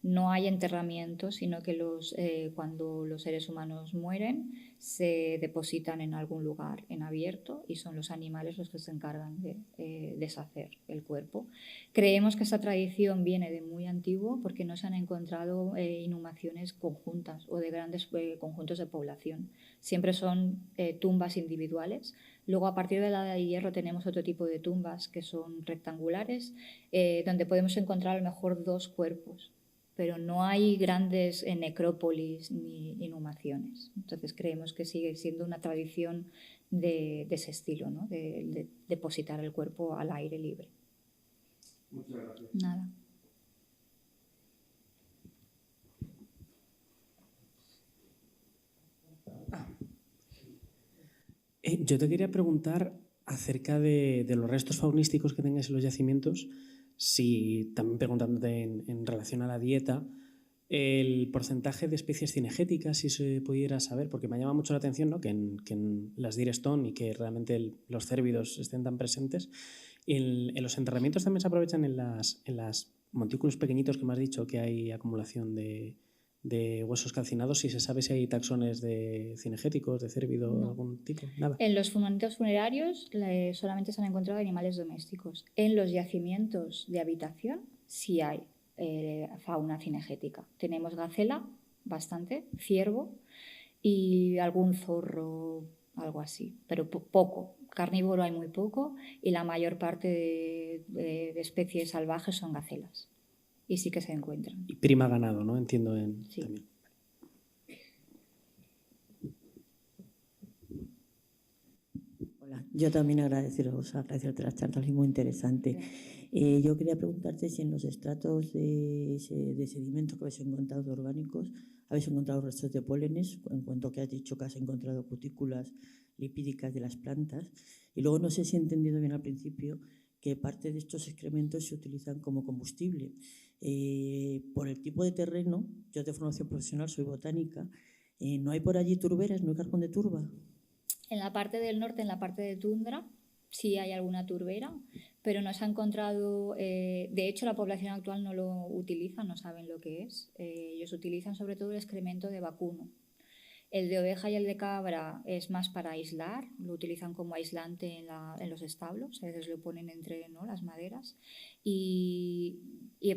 No hay enterramiento, sino que cuando los seres humanos mueren se depositan en algún lugar en abierto y son los animales los que se encargan de deshacer el cuerpo. Creemos que esta tradición viene de muy antiguo porque no se han encontrado inhumaciones conjuntas o de grandes conjuntos de población. Siempre son tumbas individuales. Luego, a partir de la Edad de Hierro, tenemos otro tipo de tumbas que son rectangulares, donde podemos encontrar a lo mejor 2 cuerpos. Pero no hay grandes necrópolis ni inhumaciones. Entonces creemos que sigue siendo una tradición de ese estilo, ¿no?, de depositar el cuerpo al aire libre. Muchas gracias. Nada. Yo te quería preguntar acerca de los restos faunísticos que tengáis en los yacimientos, si también preguntándote en relación a la dieta, el porcentaje de especies cinegéticas, si se pudiera saber, porque me llama mucho la atención, ¿no?, que en las Deer Stone y que realmente los cérvidos estén tan presentes. En los enterramientos también se aprovechan en las montículos pequeñitos que me has dicho que hay acumulación de huesos calcinados, si se sabe si hay taxones de cinegéticos, de cérvido, No. algún tipo, nada. En los monumentos funerarios solamente se han encontrado animales domésticos. En los yacimientos de habitación sí hay fauna cinegética. Tenemos gacela, bastante, ciervo y algún zorro, algo así, pero poco. Carnívoro hay muy poco y la mayor parte de especies salvajes son gacelas. Y sí que se encuentran. Y prima ganado, ¿no? Entiendo Sí. también. Hola, yo también agradecerte la charla, es muy interesante. Yo quería preguntarte si en los estratos de sedimento que habéis encontrado orgánicos, habéis encontrado restos de pólenes, en cuanto que has dicho que has encontrado cutículas lipídicas de las plantas. Y luego no sé si he entendido bien al principio que parte de estos excrementos se utilizan como combustible. Por el tipo de terreno, yo de formación profesional soy botánica, ¿no hay por allí turberas, no hay carbón de turba? En la parte del norte, en la parte de tundra, sí hay alguna turbera, pero no se ha encontrado. De hecho, la población actual no lo utiliza, no saben lo que es. Ellos utilizan sobre todo el excremento de vacuno. El de oveja y el de cabra es más para aislar, lo utilizan como aislante en los establos, a veces lo ponen entre, ¿no?, las maderas y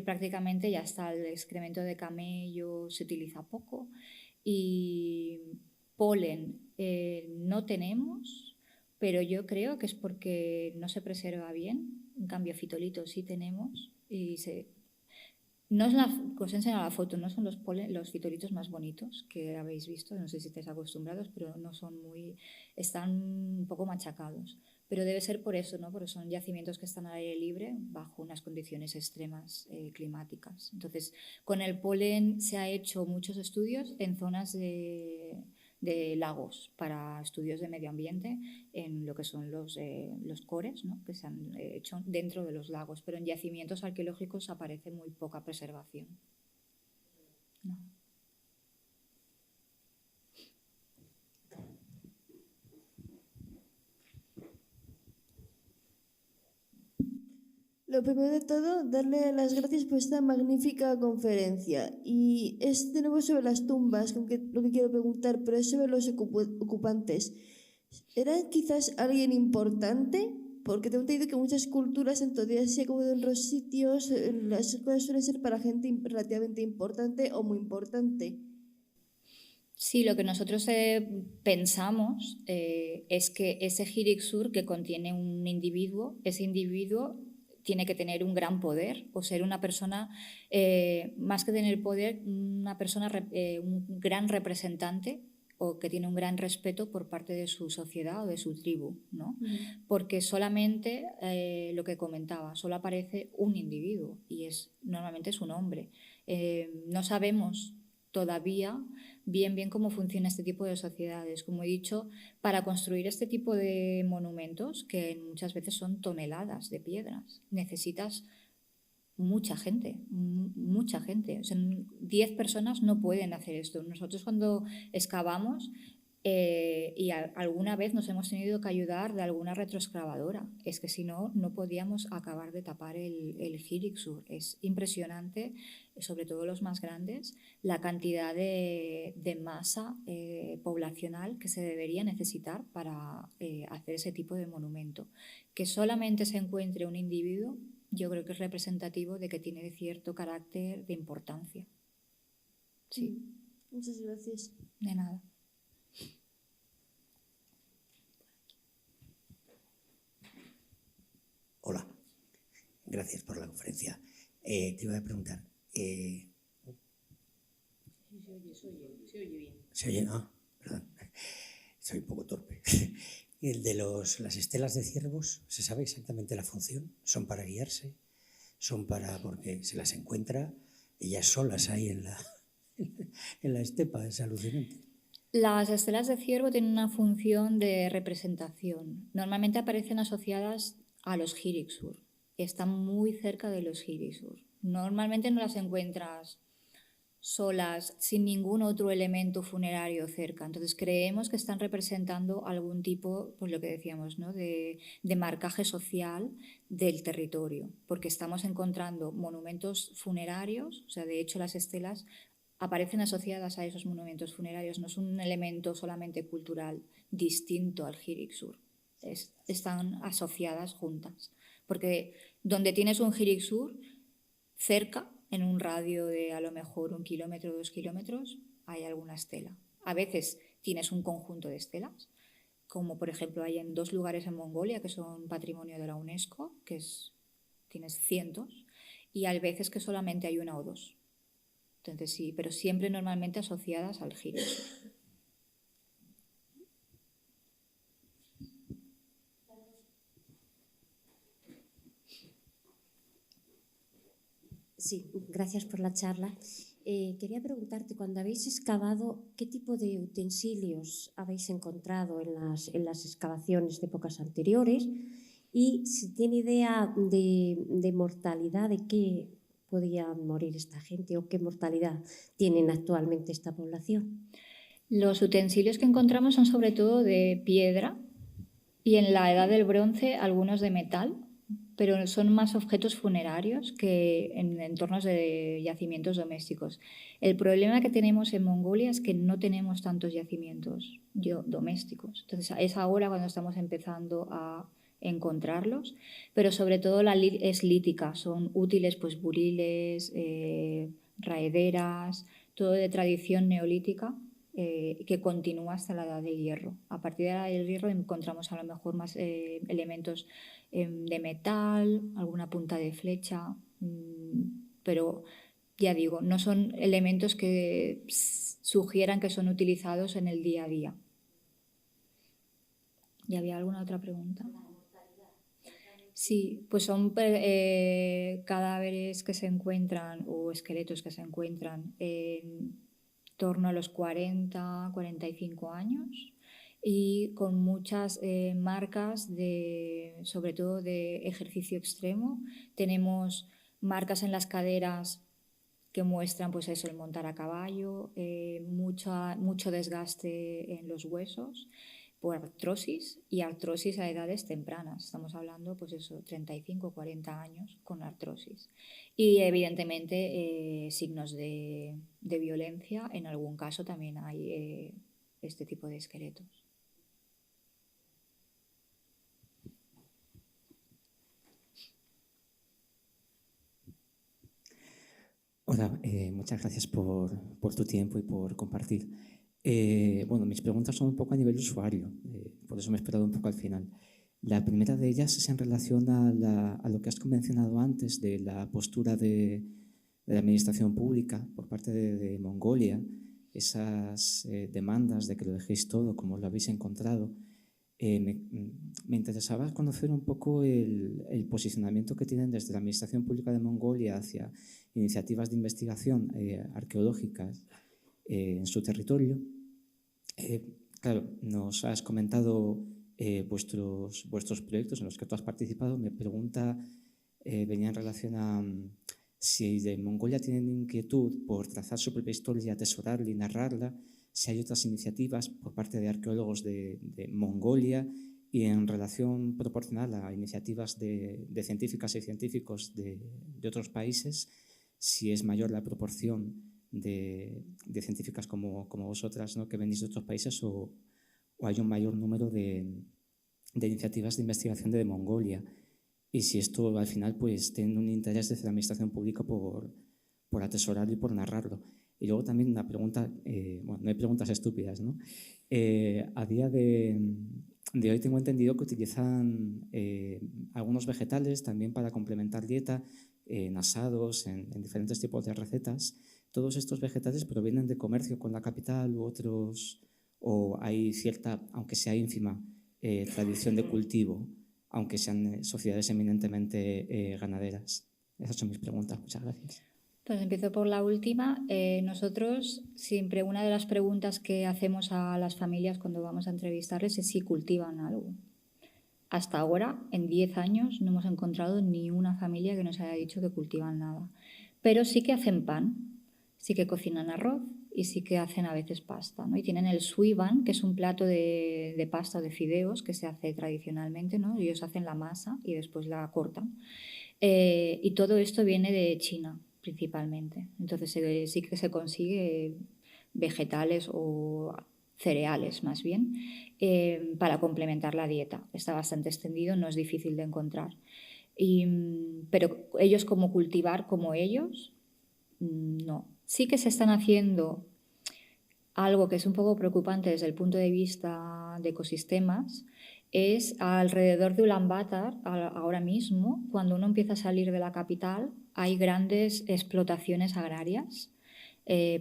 prácticamente ya está. El excremento de camello se utiliza poco y polen no tenemos, pero yo creo que es porque no se preserva bien. En cambio, fitolitos sí tenemos y no es os he enseñado la foto, no son los fitolitos más bonitos que habéis visto, no sé si estáis acostumbrados, pero no son están un poco machacados. Pero debe ser por eso, ¿no? Porque son yacimientos que están al aire libre bajo unas condiciones extremas climáticas. Entonces, con el polen se ha hecho muchos estudios en zonas de lagos para estudios de medio ambiente en lo que son los cores, ¿no?, que se han hecho dentro de los lagos, pero en yacimientos arqueológicos aparece muy poca preservación. No. Lo primero de todo, darle las gracias por esta magnífica conferencia. Y es de nuevo sobre las tumbas, lo que quiero preguntar, pero es sobre los ocupantes. ¿Eran quizás alguien importante? Porque tengo entendido que muchas culturas, en toda Asia como en otros sitios, las cosas suelen ser para gente relativamente importante o muy importante. Sí, lo que nosotros pensamos es que ese Hirixur que contiene un individuo, ese individuo tiene que tener un gran poder o ser una persona, más que tener poder, una persona, un gran representante o que tiene un gran respeto por parte de su sociedad o de su tribu, ¿no? Porque solamente, lo que comentaba, solo aparece un individuo y normalmente es un hombre. No sabemos todavía bien cómo funciona este tipo de sociedades. Como he dicho, para construir este tipo de monumentos, que muchas veces son toneladas de piedras, necesitas mucha gente. O sea, 10 personas no pueden hacer esto. Nosotros cuando excavamos y alguna vez nos hemos tenido que ayudar de alguna retroexcavadora. Es que si no, no podíamos acabar de tapar el Hirixur. Es impresionante, sobre todo los más grandes, la cantidad de masa poblacional que se debería necesitar para hacer ese tipo de monumento. Que solamente se encuentre un individuo, yo creo que es representativo de que tiene cierto carácter de importancia. Sí. Muchas gracias. De nada. Hola, gracias por la conferencia. Te iba a preguntar. Se oye bien. ¿Se oye? No, perdón. Soy un poco torpe. El de las estelas de ciervos, ¿se sabe exactamente la función? ¿Son para guiarse? ¿Son porque se las encuentra ellas solas ahí en la estepa? Es alucinante. Las estelas de ciervo tienen una función de representación. Normalmente aparecen asociadas a los Hirixur. Están muy cerca de los Hirixur. Normalmente no las encuentras solas, sin ningún otro elemento funerario cerca. Entonces creemos que están representando algún tipo, pues lo que decíamos, ¿no? de marcaje social del territorio, porque estamos encontrando monumentos funerarios, o sea, de hecho las estelas aparecen asociadas a esos monumentos funerarios, no es un elemento solamente cultural distinto al Jiriksur, están asociadas juntas, porque donde tienes un Jiriksur, cerca, en un radio de a lo mejor 1 kilómetro, 2 kilómetros, hay alguna estela. A veces tienes un conjunto de estelas, como por ejemplo hay en 2 lugares en Mongolia que son patrimonio de la UNESCO, tienes cientos, y hay veces que solamente hay 1 o 2. Entonces sí, pero siempre normalmente asociadas al Jiriksur. Sí, gracias por la charla. Quería preguntarte, cuando habéis excavado, ¿qué tipo de utensilios habéis encontrado en las excavaciones de épocas anteriores? Y si tiene idea de mortalidad, de qué podía morir esta gente o qué mortalidad tienen actualmente esta población. Los utensilios que encontramos son sobre todo de piedra y en la edad del bronce algunos de metal, pero son más objetos funerarios que en entornos de yacimientos domésticos. El problema que tenemos en Mongolia es que no tenemos tantos yacimientos domésticos. Entonces es ahora cuando estamos empezando a encontrarlos, pero sobre todo es lítica, son útiles pues buriles, raederas, todo de tradición neolítica que continúa hasta la edad del hierro. A partir de la edad del hierro encontramos a lo mejor más elementos de metal, alguna punta de flecha, pero ya digo, no son elementos que sugieran que son utilizados en el día a día. ¿Y había alguna otra pregunta? Sí, pues son cadáveres que se encuentran o esqueletos que se encuentran en torno a los 40, 45 años y con muchas marcas, sobre todo de ejercicio extremo. Tenemos marcas en las caderas que muestran pues eso, el montar a caballo, mucho desgaste en los huesos por artrosis y artrosis a edades tempranas. Estamos hablando, pues eso, 35 o 40 años con artrosis. Y evidentemente signos de violencia. En algún caso también hay este tipo de esqueletos. Hola, muchas gracias por tu tiempo y por compartir. Bueno, mis preguntas son un poco a nivel usuario, por eso me he esperado un poco al final. La primera de ellas es en relación a lo que has mencionado antes de la postura de la administración pública por parte de Mongolia, esas demandas de que lo dejéis todo, como lo habéis encontrado. Me interesaba conocer un poco el posicionamiento que tienen desde la administración pública de Mongolia hacia iniciativas de investigación arqueológicas en su territorio. Claro, nos has comentado vuestros proyectos en los que tú has participado. Mi pregunta venía en relación a si de Mongolia tienen inquietud por trazar su propia historia, atesorarla y narrarla, si hay otras iniciativas por parte de arqueólogos de Mongolia y en relación proporcional a iniciativas de científicas y científicos de otros países, si es mayor la proporción de científicas como vosotras, ¿no?, que venís de otros países o hay un mayor número de iniciativas de investigación de Mongolia y si esto al final pues tiene un interés desde la administración pública por atesorarlo y por narrarlo. Y luego también una pregunta, bueno, no hay preguntas estúpidas, ¿no? A día de hoy tengo entendido que utilizan algunos vegetales también para complementar dieta, en asados, en diferentes tipos de recetas. ¿Todos estos vegetales provienen de comercio con la capital u otros, o hay cierta, aunque sea ínfima, tradición de cultivo, aunque sean sociedades eminentemente ganaderas? Esas son mis preguntas. Muchas gracias. Pues empiezo por la última. Nosotros siempre una de las preguntas que hacemos a las familias cuando vamos a entrevistarles es si cultivan algo. Hasta ahora, en 10 años, no hemos encontrado ni una familia que nos haya dicho que cultivan nada. Pero sí que hacen pan. sí que cocinan arroz y sí que hacen a veces pasta, ¿no? Y tienen el suivan, que es un plato de pasta o de fideos que se hace tradicionalmente, ¿no? Ellos hacen la masa y después la cortan. Y todo esto viene de China, principalmente. Entonces sí que se consigue vegetales o cereales, más bien, para complementar la dieta. Está bastante extendido, no es difícil de encontrar. Pero ellos como cultivar como ellos, no. Sí que se están haciendo algo que es un poco preocupante desde el punto de vista de ecosistemas, es alrededor de Ulaanbaatar, ahora mismo, cuando uno empieza a salir de la capital, hay grandes explotaciones agrarias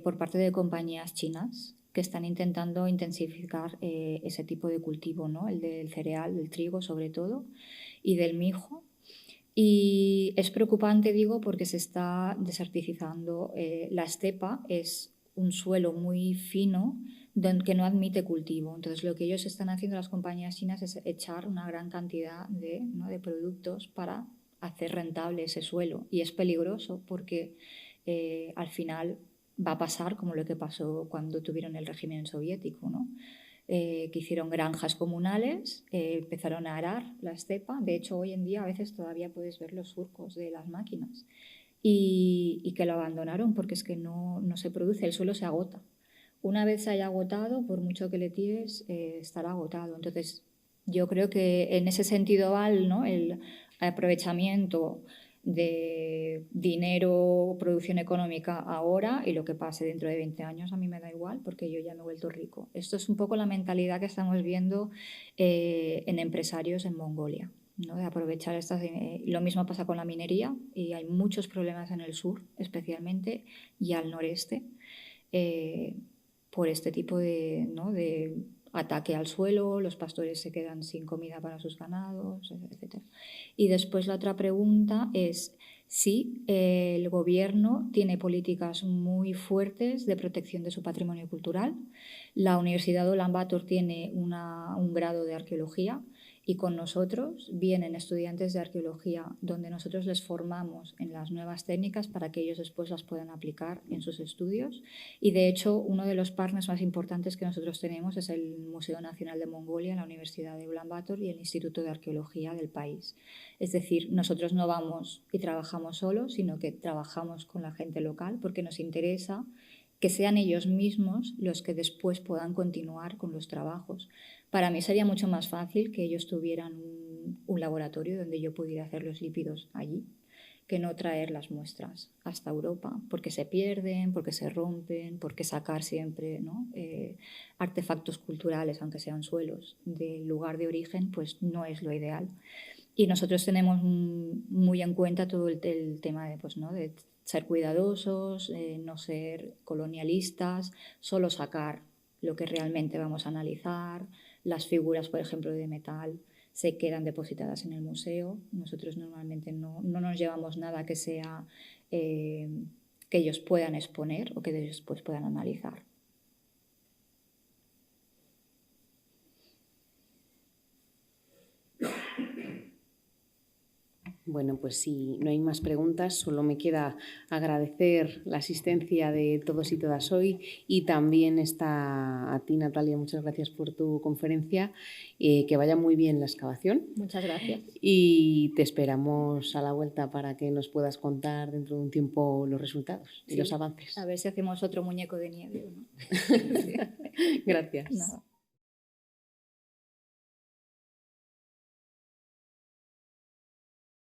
por parte de compañías chinas que están intentando intensificar ese tipo de cultivo, ¿no? El del cereal, del trigo sobre todo, y del mijo. Y es preocupante, digo, porque se está desertificando. La estepa es un suelo muy fino que no admite cultivo. Entonces, lo que ellos están haciendo, las compañías chinas, es echar una gran cantidad de productos para hacer rentable ese suelo. Y es peligroso porque al final va a pasar como lo que pasó cuando tuvieron el régimen soviético, ¿no? Que hicieron granjas comunales, empezaron a arar la estepa. De hecho, hoy en día a veces todavía puedes ver los surcos de las máquinas y que lo abandonaron porque es que no se produce, el suelo se agota. Una vez se haya agotado, por mucho que le tires, estará agotado. Entonces, yo creo que en ese sentido va, ¿no?, el aprovechamiento de dinero, producción económica ahora, y lo que pase dentro de 20 años a mí me da igual porque yo ya me he vuelto rico. Esto es un poco la mentalidad que estamos viendo en empresarios en Mongolia, ¿no?, de aprovechar estas. Lo mismo pasa con la minería y hay muchos problemas en el sur especialmente y al noreste por este tipo de ataque al suelo, los pastores se quedan sin comida para sus ganados, etc. Y después la otra pregunta es si el gobierno tiene políticas muy fuertes de protección de su patrimonio cultural. La Universidad de Ulaanbaatar tiene un grado de arqueología y con nosotros vienen estudiantes de arqueología donde nosotros les formamos en las nuevas técnicas para que ellos después las puedan aplicar en sus estudios. Y de hecho, uno de los partners más importantes que nosotros tenemos es el Museo Nacional de Mongolia, la Universidad de Ulaanbaatar y el Instituto de Arqueología del país. Es decir, nosotros no vamos y trabajamos solos, sino que trabajamos con la gente local porque nos interesa que sean ellos mismos los que después puedan continuar con los trabajos. Para mí sería mucho más fácil que ellos tuvieran un laboratorio donde yo pudiera hacer los lípidos allí, que no traer las muestras hasta Europa, porque se pierden, porque se rompen, porque sacar siempre, ¿no?, artefactos culturales, aunque sean suelos, del lugar de origen, pues no es lo ideal. Y nosotros tenemos muy en cuenta todo el tema de, pues, ¿no?, de ser cuidadosos, no ser colonialistas, solo sacar lo que realmente vamos a analizar. Las figuras, por ejemplo, de metal se quedan depositadas en el museo. Nosotros normalmente no nos llevamos nada que sea que ellos puedan exponer o que después puedan analizar. Bueno, pues si no hay más preguntas, solo me queda agradecer la asistencia de todos y todas hoy y también a ti, Natalia, muchas gracias por tu conferencia. Que vaya muy bien la excavación. Muchas gracias. Y te esperamos a la vuelta para que nos puedas contar dentro de un tiempo los resultados y los avances. A ver si hacemos otro muñeco de nieve, ¿no? Gracias. Nada.